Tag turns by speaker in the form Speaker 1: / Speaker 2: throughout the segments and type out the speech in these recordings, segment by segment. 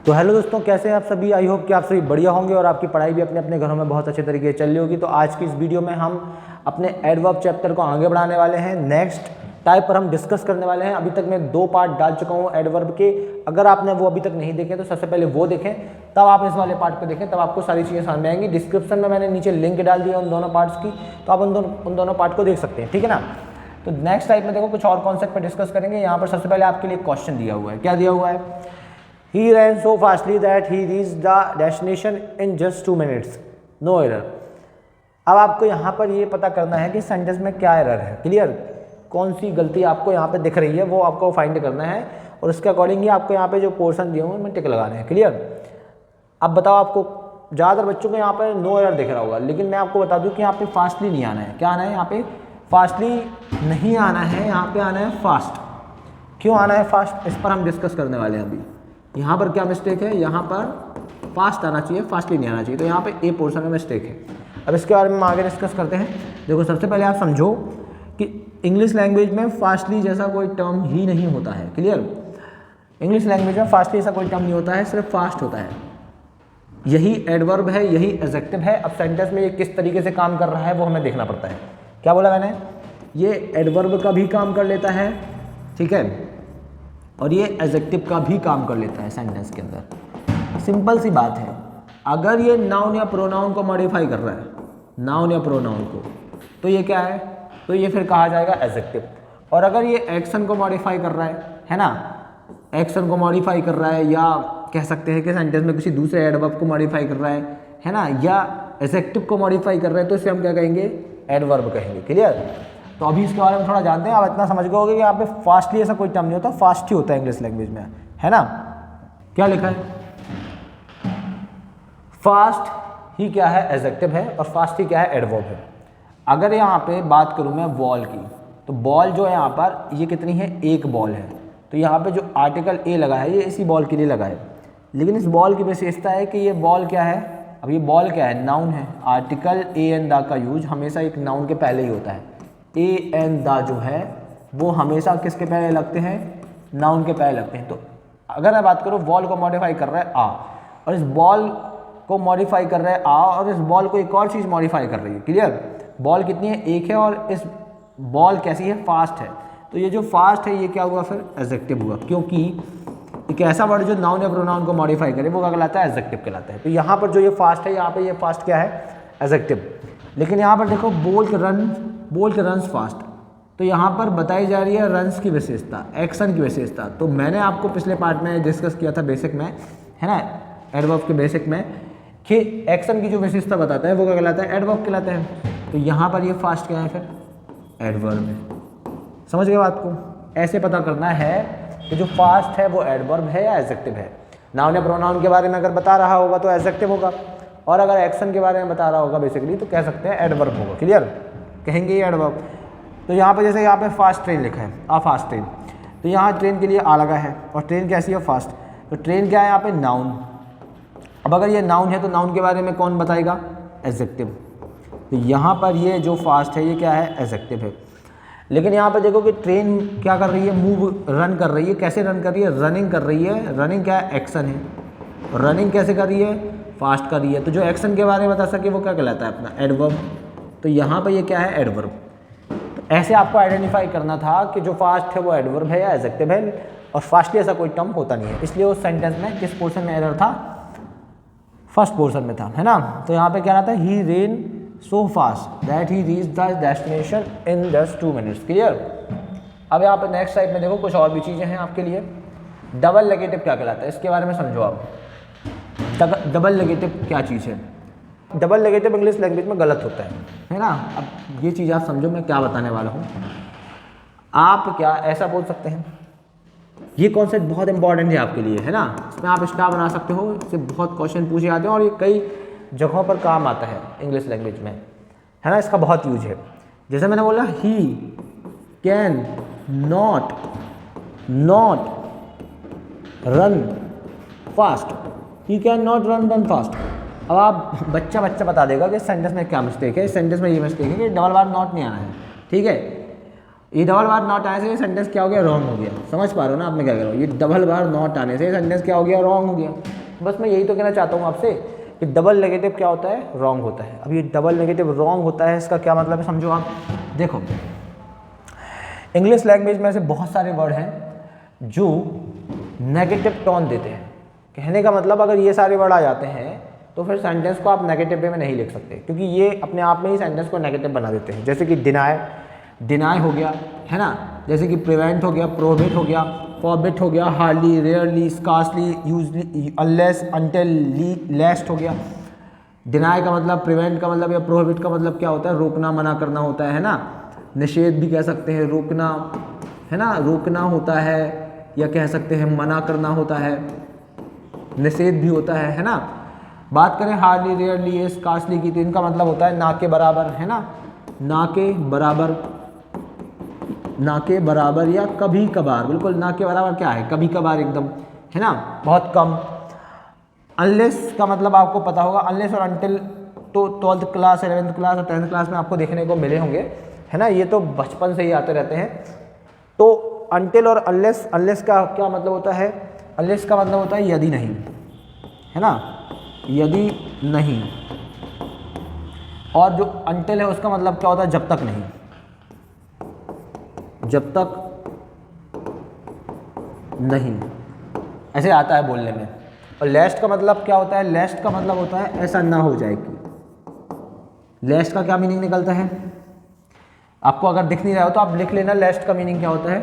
Speaker 1: तो हेलो दोस्तों, कैसे हैं आप सभी। आई होप कि आप सभी बढ़िया होंगे और आपकी पढ़ाई भी अपने अपने घरों में बहुत अच्छे तरीके से चल रही होगी। तो आज की इस वीडियो में हम अपने एडवर्ब चैप्टर को आगे बढ़ाने वाले हैं। नेक्स्ट टाइप पर हम डिस्कस करने वाले हैं। अभी तक मैं 2 पार्ट डाल चुका हूँ एडवर्ब के। अगर आपने वो अभी तक नहीं देखे तो सबसे पहले वो देखें, तब आप इस वाले पार्ट को देखें, तब आपको सारी चीज़ें समझ में आएंगी। डिस्क्रिप्शन में मैंने नीचे लिंक डाल दिया उन दोनों पार्ट्स की, तो आप उन दोनों पार्ट को देख सकते हैं, ठीक है ना। तो नेक्स्ट टाइप में देखो कुछ और कॉन्सेप्ट पर डिस्कस करेंगे। यहाँ पर सबसे पहले आपके लिए क्वेश्चन दिया हुआ है। क्या दिया हुआ है? He ran so fastly that he reached the destination in just 2 minutes. No error. अब आपको यहाँ पर ये पता करना है कि सेंटेंस में क्या एरर है। क्लियर? कौन सी गलती आपको यहाँ पे दिख रही है वो आपको फाइंड करना है, और उसके अकॉर्डिंग ही आपको यहाँ पे जो पोर्शन दिए होंगे उनमें टिक लगाने हैं। क्लियर? अब बताओ, आपको ज़्यादातर बच्चों को यहाँ पर नो एरर दिख रहा होगा, लेकिन मैं आपको बता दूँ कि यहाँ पे फास्टली नहीं आना है। क्या आना है? यहाँ पे फास्टली नहीं आना है, यहाँ पे आना है फास्ट। क्यों आना है फास्ट, इस पर हम डिस्कस करने वाले हैं अभी। यहाँ पर क्या मिस्टेक है? यहाँ पर फास्ट आना चाहिए, फास्टली नहीं आना चाहिए। तो यहाँ पे ए पोर्शन में मिस्टेक है। अब इसके बारे में हम आगे डिस्कस करते हैं। देखो, सबसे पहले आप समझो कि इंग्लिश लैंग्वेज में फास्टली जैसा कोई टर्म ही नहीं होता है। क्लियर? इंग्लिश लैंग्वेज में फास्टली जैसा कोई टर्म नहीं होता है, सिर्फ फास्ट होता है। यही एडवर्ब है, यही एडजेक्टिव है। अब सेंटेंस में ये किस तरीके से काम कर रहा है वो हमें देखना पड़ता है। क्या बोला मैंने? ये एडवर्ब का भी काम कर लेता है, ठीक है, और ये एडजेक्टिव का भी काम कर लेता है सेंटेंस के अंदर। सिंपल सी बात है, अगर ये नाउन या प्रोनाउन को मॉडिफाई कर रहा है, नाउन या प्रोनाउन को, तो ये क्या है? तो ये फिर कहा जाएगा एडजेक्टिव। और अगर ये एक्शन को मॉडिफाई कर रहा है ना, एक्शन को मॉडिफाई कर रहा है, या कह सकते हैं कि सेंटेंस में किसी दूसरे एडवर्ब को मॉडिफाई कर रहा है ना, या एडजेक्टिव को मॉडिफाई कर रहा है, तो इसे हम क्या कहेंगे? एडवर्ब कहेंगे। क्लियर? तो अभी इसके बारे में थोड़ा जानते हैं। आप इतना समझ गए होगे कि यहाँ पे फास्टली ऐसा कोई टर्म नहीं होता, फास्ट ही होता है इंग्लिश लैंग्वेज में, है ना। क्या लिखा है? फास्ट ही क्या है? एडजेक्टिव है, और फास्ट ही क्या है? एडवर्ब है। अगर यहाँ पे बात करूँ मैं बॉल की, तो बॉल जो है यहाँ पर ये कितनी है? एक बॉल है। तो यहाँ पे जो आर्टिकल ए लगा है ये इसी बॉल के लिए लगा है, लेकिन इस बॉल की विशेषता है कि ये बॉल क्या है? अब ये बॉल क्या है? नाउन है। आर्टिकल ए एंड द का यूज हमेशा एक नाउन के पहले ही होता है। ए एंड द जो है वो हमेशा किसके पहले लगते हैं? नाउन के पहले लगते हैं। तो अगर मैं बात करूँ, बॉल को मॉडिफाई कर रहा है आ, और इस बॉल को मॉडिफाई कर रहा है आ, और इस बॉल को एक और चीज़ मॉडिफाई कर रही है। क्लियर? बॉल कितनी है? एक है, और इस बॉल कैसी है? फास्ट है। तो ये जो फास्ट है ये क्या हुआ? फिर एडजेक्टिव हुआ, क्योंकि एक ऐसा वर्ड जो नाउन या प्रोनाउन को मॉडिफाई करे वो क्या कहलाता है? एडजेक्टिव कहलाता है। तो यहाँ पर जो ये फास्ट है, यहाँ पर ये फास्ट क्या है? एडजेक्टिव। लेकिन यहाँ पर देखो, बोल्ट रन्स फास्ट, तो यहाँ पर बताई जा रही है रन्स की विशेषता, एक्शन की विशेषता। तो मैंने आपको पिछले पार्ट में डिस्कस किया था बेसिक में, है ना, एडवर्ब के बेसिक में, कि एक्शन की जो विशेषता बताता है वो क्या कहलाता है? एडवर्ब कहलाता है। तो यहाँ पर ये फास्ट क्या है? फिर एडवर्ब है। समझ गए बात को? ऐसे पता करना है कि जो फास्ट है वो एडवर्ब है या एडजेक्टिव है। नाउन या प्रोनाउन के बारे में अगर बता रहा होगा तो एडजेक्टिव होगा, और अगर एक्शन के बारे में बता रहा होगा बेसिकली तो कह सकते हैं एडवर्ब होगा। क्लियर? कहेंगे ये एडवर्ब। तो यहाँ पे जैसे यहाँ पे फास्ट ट्रेन लिखा है, आ फास्ट ट्रेन, तो यहाँ ट्रेन के लिए आ लगा है, और ट्रेन कैसी है? फास्ट। तो ट्रेन क्या है यहाँ पे? नाउन। अब अगर ये नाउन है तो नाउन के बारे में कौन बताएगा? एडजेक्टिव। तो यहाँ पर ये जो फास्ट है ये क्या है? एडजेक्टिव है। लेकिन यहाँ पर देखो कि ट्रेन क्या कर रही है? मूव, रन कर रही है। कैसे रन कर रही है? रनिंग कर रही है। रनिंग क्या है? एक्शन है। रनिंग कैसे कर रही है? फास्ट कर रही है। तो जो एक्शन के बारे में बता सके वो क्या कहलाता है? अपना एडवर्ब। तो यहाँ पर ये क्या है? एडवर्ब। तो ऐसे आपको आइडेंटिफाई करना था कि जो फास्ट है वो एडवर्ब है या एडजेक्टिव है, और फास्टली ऐसा कोई टर्म होता नहीं है। इसलिए उस सेंटेंस में किस पोर्शन में एरर था? फर्स्ट पोर्शन में था, है ना। तो यहाँ पे क्या रहता है? He ran so fast that he reach the destination in just 2 minutes। Clear? अब यहाँ पे नेक्स्ट टाइप में देखो कुछ और भी चीज़ें हैं आपके लिए। डबल नेगेटिव क्या कहलाता है? इसके बारे में समझो आप। डबल नेगेटिव क्या चीज़ है? डबल नेगेटिव इंग्लिश लैंग्वेज में गलत होता है ना। अब ये चीज़ आप समझो मैं क्या बताने वाला हूँ। आप क्या ऐसा बोल सकते हैं, ये कॉन्सेप्ट बहुत इंपॉर्टेंट है आपके लिए, है ना। इसमें आप स्टार बना सकते हो, इससे बहुत क्वेश्चन पूछे जाते हैं, और ये कई जगहों पर काम आता है इंग्लिश लैंग्वेज में, है ना। इसका बहुत यूज है। जैसे मैंने बोला, he can not run fast. He can not run fast. अब आप बच्चा बता देगा कि सेंटेंस में क्या मिस्टेक है। इस सेंटेंस में ये मिस्टेक है कि डबल बार नॉट नहीं आना है, ठीक है। ये डबल बार नॉट आने से ये सेंटेंस क्या हो गया, रॉन्ग हो गया। समझ पा रहे हो ना आप मैं क्या कह रहा हूँ, ये डबल बार नॉट आने से ये सेंटेंस क्या हो गया, रॉन्ग हो गया। बस मैं यही तो कहना चाहता हूँ आपसे कि डबल नेगेटिव क्या होता है, रॉन्ग होता है। अब ये डबल नेगेटिव रॉन्ग होता है, इसका क्या मतलब है समझो आप। देखो इंग्लिश लैंग्वेज में ऐसे बहुत सारे वर्ड हैं जो नेगेटिव टोन देते हैं। कहने का मतलब अगर ये सारे वर्ड आ जाते हैं तो फिर सेंटेंस को आप नेगेटिव वे में नहीं लिख सकते, क्योंकि ये अपने आप में ही सेंटेंस को नेगेटिव बना देते हैं। जैसे कि डिनाई हो गया, है ना, जैसे कि प्रिवेंट हो गया, प्रोहिबिट हो गया, फॉरबिट हो गया, hardly, rarely, scarcely, usually, unless, until, lest हो गया। डिनाई का मतलब, प्रिवेंट का मतलब या प्रोहिबिट का मतलब क्या होता है, रोकना, मना करना होता है ना। निषेध भी कह सकते हैं, रोकना, है ना, रोकना होता है, या कह सकते हैं मना करना होता है, निषेध भी होता है ना। बात करें हार्डली, रेयरली, स्कार्सली की, तो इनका मतलब होता है ना के बराबर, है ना, ना के बराबर, ना के बराबर या कभी कभार। बिल्कुल ना के बराबर क्या है, कभी कभार एकदम, है ना, बहुत कम। अनलेस का मतलब आपको पता होगा, अनलेस और अनटिल तो 12th क्लास, 11th क्लास और 10th क्लास में आपको देखने को मिले होंगे, है ना, ये तो बचपन से ही आते रहते हैं। तो अनटिल और अनलेस, अनलेस का क्या मतलब होता है, अनलेस का मतलब होता है यदि नहीं, है ना, यदि नहीं। और जो अनटिल है उसका मतलब क्या होता है, जब तक नहीं, जब तक नहीं, ऐसे आता है बोलने में। और लेस्ट का मतलब क्या होता है, लेस्ट का मतलब होता है ऐसा ना हो जाए कि। लेस्ट का क्या मीनिंग निकलता है, आपको अगर दिख नहीं रहा हो तो आप लिख लेना लेस्ट का मीनिंग क्या होता है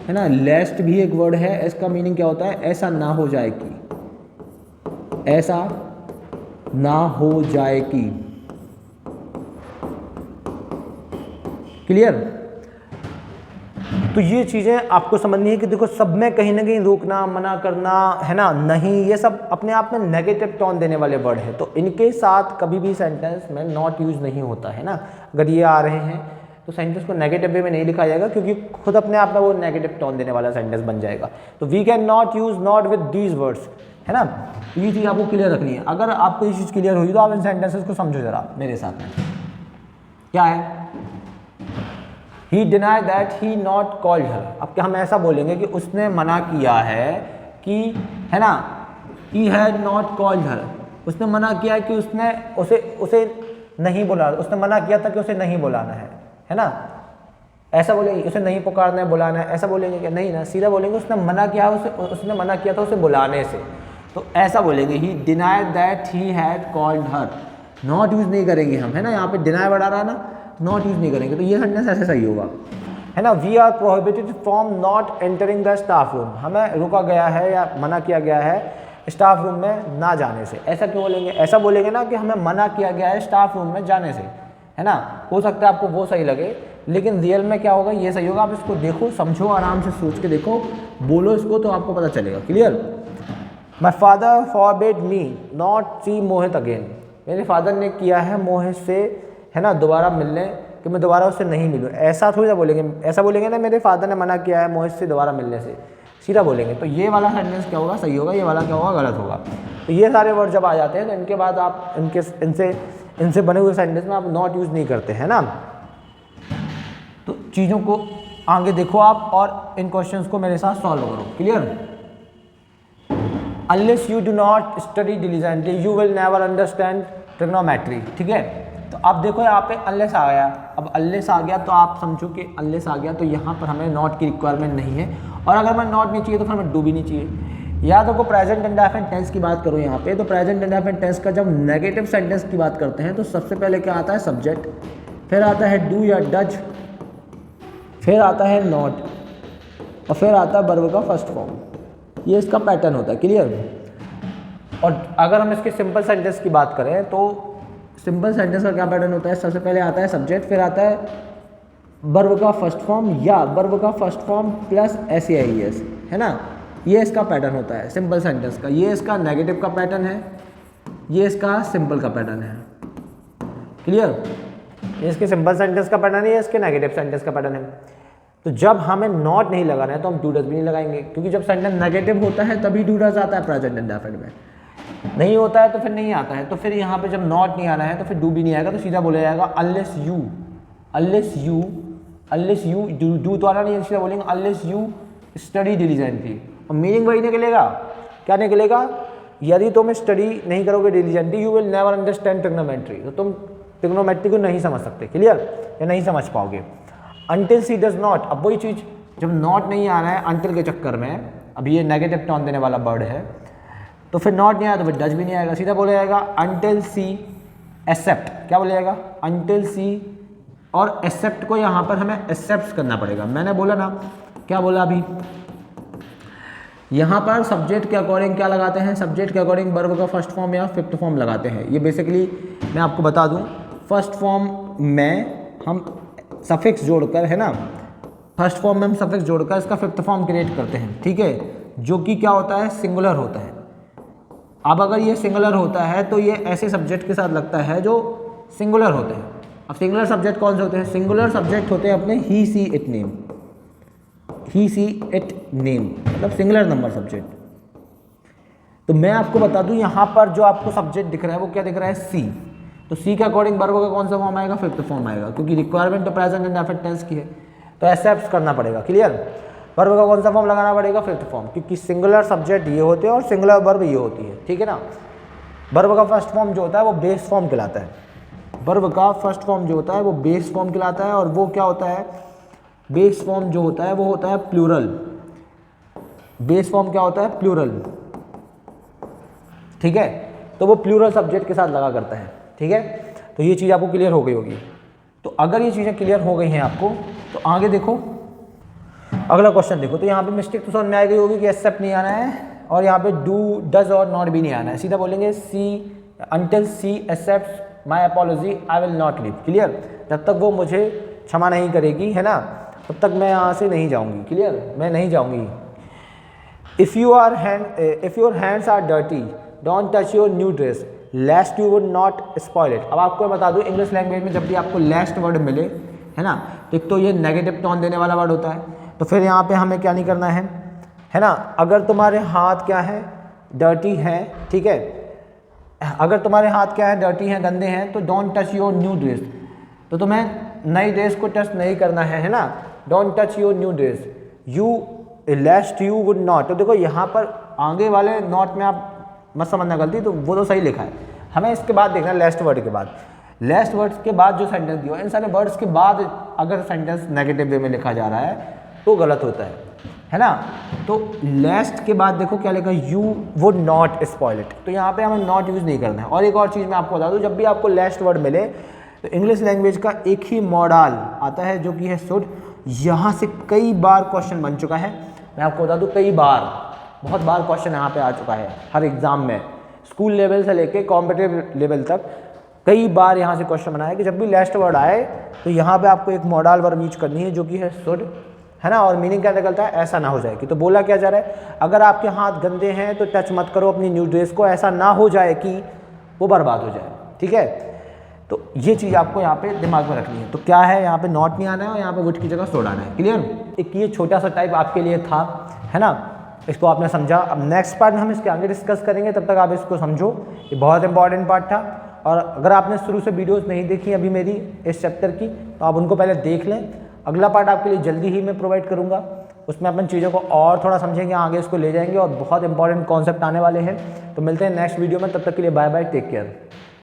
Speaker 1: ना। लेस्ट भी एक वर्ड है, इसका मीनिंग क्या होता है, ऐसा ना हो जाए कि, ऐसा ना हो जाए कि। क्लियर। तो ये चीज़ें आपको समझनी है कि देखो सब में कहीं ना कहीं रोकना, मना करना, है ना, नहीं, ये सब अपने आप में नेगेटिव टोन देने वाले वर्ड है। तो इनके साथ कभी भी सेंटेंस में नॉट यूज नहीं होता है ना। अगर ये आ रहे हैं तो सेंटेंस को नेगेटिव वे में नहीं लिखा जाएगा, क्योंकि खुद अपने आप में वो नेगेटिव टोन देने वाला सेंटेंस बन जाएगा। तो we can not use not with these words, है ना। ये चीज़ आपको क्लियर रखनी है। अगर आपको ये चीज़ क्लियर हुई तो आप इन सेंटेंसेस को समझो जरा मेरे साथ में। क्या है, he deny that he not called her. अब क्या हम ऐसा बोलेंगे कि उसने मना किया है कि, है ना, ही हैड नॉट कॉल्ड हर, उसने मना किया है कि उसने उसे नहीं बुला, उसने मना किया था कि उसे नहीं बुलाना है ना। ऐसा बोलेंगे, उसे नहीं पुकारना है, बुलाना है, ऐसा बोलेंगे क्या, नहीं ना, सीधा बोलेंगे उसने मना किया, उसने मना किया था उसे बुलाने से। तो ऐसा बोलेंगे, ही denied that he had called her. Not use नहीं करेंगे हम, है ना, यहाँ पे डिनाई बढ़ा रहा है ना, नॉट यूज नहीं करेंगे। तो ये सेंटेंस ऐसे सही होगा, है ना। We are prohibited from not entering the staff room, हमें रोका गया है या मना किया गया है स्टाफ रूम में ना जाने से। ऐसा क्यों बोलेंगे, ऐसा बोलेंगे ना कि हमें मना किया गया है स्टाफ रूम में जाने से, है ना। हो सकता है आपको वो सही लगे, लेकिन रियल में क्या होगा, ये सही होगा। आप इसको देखो, समझो, आराम से सोच के देखो, बोलो इसको तो आपको पता चलेगा। Clear. My father forbid me not see Mohit again, मेरे फादर ने किया है मोहित से, है ना, दोबारा मिलने, कि मैं दोबारा उससे नहीं मिलूँ। ऐसा थोड़ी ना बोलेंगे, ऐसा बोलेंगे ना मेरे फादर ने मना किया है मोहित से दोबारा मिलने से, सीधा बोलेंगे। तो ये वाला सेंटेंस क्या होगा, सही होगा, ये वाला क्या होगा, गलत होगा। तो ये सारे वर्ड जब आ जाते हैं तो इनके बाद आप इनसे बने हुए सेंटेंस में आप नॉट यूज़ नहीं करते, है ना। तो चीज़ों को आगे देखो आप और इन क्वेश्चंस को मेरे साथ सॉल्व करो। Clear. Unless you do not study diligently you will never understand trigonometry. ठीक है। तो अब देखो यहाँ पे अनलेस आ गया। अब अनलेस आ गया तो आप समझो कि अनलेस आ गया तो यहाँ पर हमें नॉट की रिक्वायरमेंट नहीं है, और अगर हमें नॉट नहीं चाहिए तो फिर हमें डू भी नहीं चाहिए। या तो प्रेजेंट इंडेफिनिट टेंस की बात करो यहाँ पे, तो प्रेजेंट इंडेफिनिट टेंस का जब नेगेटिव सेंटेंस की बात करते हैं तो सबसे पहले क्या आता है, सब्जेक्ट, फिर आता है डू या डज, फिर आता है नॉट, और फिर आता है वर्ब का फर्स्ट फॉर्म। ये इसका पैटर्न होता है। क्लियर। और अगर हम इसके सिंपल सेंटेंस की बात करें तो सिंपल सेंटेंस का क्या पैटर्न होता है, सबसे पहले आता है सब्जेक्ट, फिर आता है वर्ब का फर्स्ट फॉर्म या वर्ब का फर्स्ट फॉर्म प्लस SAIS, है ना। ये इसका पैटर्न होता है सिंपल सेंटेंस का। ये इसका नेगेटिव का पैटर्न है, ये इसका सिंपल का पैटर्न है। क्लियर। ये इसके सिंपल सेंटेंस का पैटर्न है, ये इसके नेगेटिव सेंटेंस का पैटर्न है। तो जब हमें नॉट नहीं लगाना है तो हम डू डज भी नहीं लगाएंगे, क्योंकि जब सेंटेंस नेगेटिव होता है तभी डू डज आता है प्रेजेंट इंडेफिनिट में, नहीं होता है तो फिर नहीं आता है। तो फिर यहाँ पे जब नॉट नहीं आना है तो फिर डू भी नहीं आएगा, तो सीधा बोला जाएगा unless you unless you do तो आना नहीं, सीधा बोलेंगे अनलेस यू स्टडी डिलीजेंटली। और मीनिंग वही निकलेगा, क्या निकलेगा, यदि तुम स्टडी नहीं करोगे diligently you will never understand trigonometry, तो तुम ट्रिग्नोमेट्री को नहीं समझ सकते, क्लियर, या नहीं समझ पाओगे। अंटिल सी डज नॉट, अब वही चीज़ जब नॉट नहीं आ रहा है अंटिल के चक्कर में, अब ये नेगेटिव टोन देने वाला वर्ड है, तो फिर नॉट नहीं आया तो फिर डज भी नहीं आएगा, सीधा बोला जाएगा अंटिल सी एक्सेप्ट, क्या बोला जाएगा, अंटिल सी, और एक्सेप्ट को यहाँ पर हमें एक्सेप्ट करना पड़ेगा। मैंने बोला ना, क्या बोला अभी, यहाँ पर सब्जेक्ट के अकॉर्डिंग क्या लगाते हैं, सब्जेक्ट के अकॉर्डिंग वर्ब का फर्स्ट फॉर्म या फिफ्थ फॉर्म लगाते हैं। ये बेसिकली मैं आपको बता दूँ, फर्स्ट फॉर्म में हम सफिक्स जोड़कर, है ना, फर्स्ट फॉर्म में हम सफिक्स जोड़कर इसका फिफ्थ फॉर्म क्रिएट करते हैं, ठीक है, जो कि क्या होता है, सिंगुलर होता है। अब अगर ये सिंगुलर होता है तो ये ऐसे सब्जेक्ट के साथ लगता है जो सिंगुलर होते हैं। अब सिंगुलर सब्जेक्ट कौन से होते हैं, सिंगुलर सब्जेक्ट होते हैं अपने he she it name, he she it name मतलब सिंगुलर नंबर सब्जेक्ट। तो मैं आपको बता दूं यहाँ पर जो आपको सब्जेक्ट दिख रहा है वो क्या दिख रहा है, सी, तो सी के अकॉर्डिंग वर्ब का कौन सा फॉर्म आएगा, फिफ्थ फॉर्म आएगा, क्योंकि रिक्वायरमेंट तो प्रेजेंट एंड डेफिनिट टेंस की है, तो एक्सेप्ट करना पड़ेगा, क्लियर। वर्ब का कौन सा फॉर्म लगाना पड़ेगा, फिफ्थ फॉर्म, क्योंकि सिंगुलर सब्जेक्ट ये होते हैं और सिंगुलर वर्ब ये होती है, ठीक है ना। वर्ब का फर्स्ट फॉर्म जो होता है वो बेस फॉर्म कहलाता है, वर्ब का फर्स्ट फॉर्म जो होता है वो बेस फॉर्म कहलाता है, और वो क्या होता है, बेस फॉर्म जो होता है वो होता है प्लूरल, बेस फॉर्म क्या होता है, प्लूरल, ठीक है, तो वो प्लूरल सब्जेक्ट के साथ लगा करता है, ठीक है। तो ये चीज़ आपको क्लियर हो गई होगी। तो अगर ये चीज़ें क्लियर हो गई हैं आपको, तो आगे देखो, अगला क्वेश्चन देखो। तो यहाँ पे मिस्टेक तो समझ में आ गई होगी कि एक्सेप्ट नहीं आना है, और यहाँ पे डू डज और नॉट भी नहीं आना है, सीधा बोलेंगे see until she accept my apology I will not leave, clear. जब तक वो मुझे क्षमा नहीं करेगी, है ना, तब तक मैं यहाँ से नहीं जाऊँगी, क्लियर, मैं नहीं जाऊँगी। If your hands are dirty don't touch your new dress lest you would not spoil it. अब आपको बता दूँ, इंग्लिश लैंग्वेज में जब भी आपको लेस्ट वर्ड मिले, है ना, तो एक तो ये नेगेटिव टोन देने वाला वर्ड होता है, तो फिर यहाँ पे हमें क्या नहीं करना है ना। अगर तुम्हारे हाथ क्या है, डर्टी हैं, ठीक है, अगर तुम्हारे हाथ क्या है, डर्टी हैं, गंदे हैं, तो don't touch your new dress, तो तुम्हें नई ड्रेस को टच नहीं करना है ना, don't touch your new dress, you लेस्ट you would not. तो देखो यहाँ पर आगे वाले नॉट में आप मत समझना गलती, तो वो तो सही लिखा है, हमें इसके बाद देखना है लेस्ट वर्ड के बाद, लेस्ट वर्ड्स के बाद जो सेंटेंस दिया, इन सारे वर्ड्स के बाद अगर सेंटेंस नेगेटिव वे में लिखा जा रहा है तो गलत होता है ना। तो लेस्ट के बाद देखो क्या लिखा, you would not spoil it, तो यहाँ पे हमें नॉट यूज़ नहीं करना है। और एक और चीज़ मैं आपको बता दूँ, जब भी आपको लेस्ट वर्ड मिले तो इंग्लिश लैंग्वेज का एक ही मॉडल आता है जो कि है शुड। यहाँ से कई बार क्वेश्चन बन चुका है, मैं आपको बता दूँ, कई बार, बहुत बार क्वेश्चन यहाँ पे आ चुका है हर एग्ज़ाम में, स्कूल लेवल से लेके कॉम्पिटिटिव लेवल तक कई बार यहाँ से क्वेश्चन बना है कि जब भी लास्ट वर्ड आए तो यहाँ पे आपको एक मॉडल वर्ब यूज करनी है जो कि है शुड, है ना। और मीनिंग क्या निकलता है, ऐसा ना हो जाए कि, तो बोला क्या जा रहा है, अगर आपके हाथ गंदे हैं तो टच मत करो अपनी न्यू ड्रेस को, ऐसा ना हो जाए कि वो बर्बाद हो जाए, ठीक है। तो ये चीज़ आपको यहाँ पे दिमाग में रखनी है। तो क्या है, यहाँ पे नॉट नहीं आना है और यहाँ पे वुड की जगह शुड आना है, क्लियर। एक ये छोटा सा टाइप आपके लिए था, है ना, इसको आपने समझा। अब नेक्स्ट पार्ट में हम इसके आगे डिस्कस करेंगे, तब तक आप इसको समझो, ये बहुत इंपॉर्टेंट पार्ट था। और अगर आपने शुरू से वीडियोस नहीं देखी अभी मेरी इस चैप्टर की, तो आप उनको पहले देख लें। अगला पार्ट आपके लिए जल्दी ही मैं प्रोवाइड करूँगा, उसमें अपन चीज़ों को और थोड़ा समझेंगे, आगे इसको ले जाएंगे और बहुत इंपॉर्टेंट कॉन्सेप्ट आने वाले हैं। तो मिलते हैं नेक्स्ट वीडियो में, तब तक के लिए बाय बाय, टेक केयर।